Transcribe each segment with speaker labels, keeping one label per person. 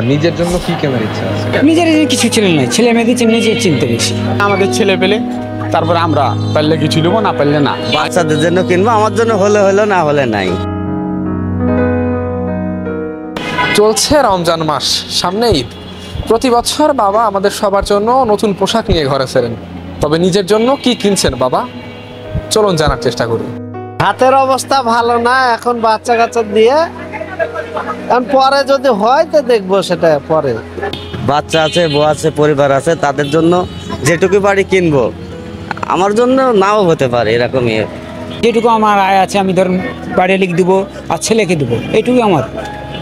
Speaker 1: নিজের জন্য কি কেনার ইচ্ছা আছে?
Speaker 2: নিজের কিছু ছিল না, ছেলে মেয়েদের নিজে চিনতে বেশি।
Speaker 3: আমাদের ছেলে পেলে তারপরে আমরা পারলে কিছু নেবো, না পারলে না।
Speaker 4: বাচ্চাদের জন্য কিনবো, আমার জন্য হলে হলো, না হলে নাই।
Speaker 1: চলছে রমজান মাস, সামনে ঈদ। প্রতি বছর বাবা আমাদের সবার জন্য নতুন পোশাক নিয়ে ঘরে ফেরেন। তবে নিজের জন্য কি কিনছেন বাবা, চলুন জানার চেষ্টা করি।
Speaker 5: হাতের অবস্থা ভালো না এখন, বাচ্চা কাচ্চা দিয়ে পরে যদি হয় তো দেখবো, সেটা পরে।
Speaker 4: বাচ্চা আছে, বউ আছে, পরিবার আছে, তাদের জন্য যেটুকু পারি কিনবো। আমার জন্য নাও হতে পারে, এরকমই।
Speaker 2: যেটুকু আমার আয় আছে আমি ধরুন বাড়ি লিখে দেবো আর ছেলেকে দেবো, এইটুকুই আমার।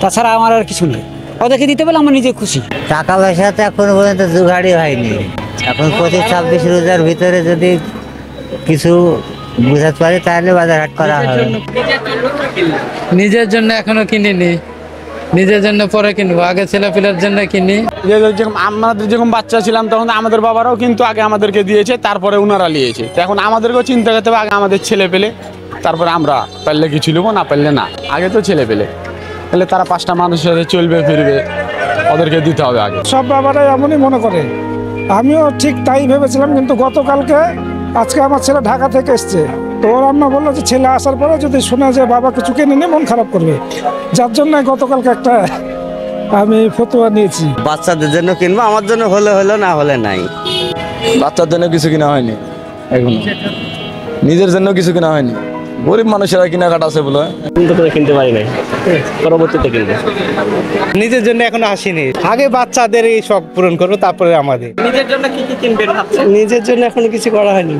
Speaker 2: তাছাড়া আমার আর কিছু নেই। ওদেরকে দিতে পারলে আমার নিজে খুশি।
Speaker 6: টাকা পয়সা তো এখন পর্যন্ত জোগাড়ই হয়নি। এখন 25-26 রোজার ভিতরে যদি কিছু বুঝাতে পারি তাহলে বাজার হাট করা হবে।
Speaker 7: নিজের জন্য এখনো কিনিনি, নিজের জন্য পরে কিনবো, আগে ছেলেপিলের জন্য কিনি।
Speaker 3: আমাদের যখন বাচ্চা ছিলাম তখন আমাদের বাবারাও কিন্তু আগে আমাদেরকে দিয়েছে, তারপরে উনারা নিয়েছে। এখন আমাদেরকেও চিন্তা করতে হবে, আগে আমাদের ছেলে পেলে তারপরে আমরা পারলে কিছু নেবো, না পারলে না। আগে তো ছেলে পেলে, তাহলে তারা 5টা মানুষের সাথে চলবে ফিরবে, ওদেরকে দিতে হবে আগে।
Speaker 8: সব বাবারাই এমনই মনে করে, আমিও ঠিক তাই ভেবেছিলাম। কিন্তু গতকালকে আজকে আমার ছেলে ঢাকা থেকে এসছে, তো ওর আম্মা বললো যে ছেলে আসার পরে যদি শুনে যে বাবা কিছু কিনে নিয়ে মন খারাপ করবে, যার জন্য গতকালকে একটা আমি ফতোয়া নিয়েছি।
Speaker 4: বাচ্চাদের জন্য কিনবো, আমার জন্য হলে হলো, না হলে নাই।
Speaker 3: বাচ্চার জন্য কিছু কিনা হয়নি এখনো, নিজের জন্য কিছু কিনা হয়নি। গরিব মানুষেরা কেনাকাটা আছে বলে
Speaker 5: কিনতে পারি নাই, পরবর্তীতে কিনবো।
Speaker 9: নিজের জন্য এখনো আসেনি, আগে বাচ্চাদের এই শখ পূরণ করবো, তারপরে আমাদের।
Speaker 5: নিজের জন্য কি কি কিনবেন ভাবছেন? নিজের জন্য এখনো কিছু করা হয়নি।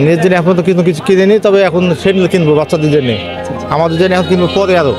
Speaker 9: নিজের জন্য এখন তো কিন্তু কিছু কিনে নি, তবে এখন সেগুলো কিনবো বাচ্চাদের জন্য, আমাদের জন্য এখন কিনবো পরে আরো।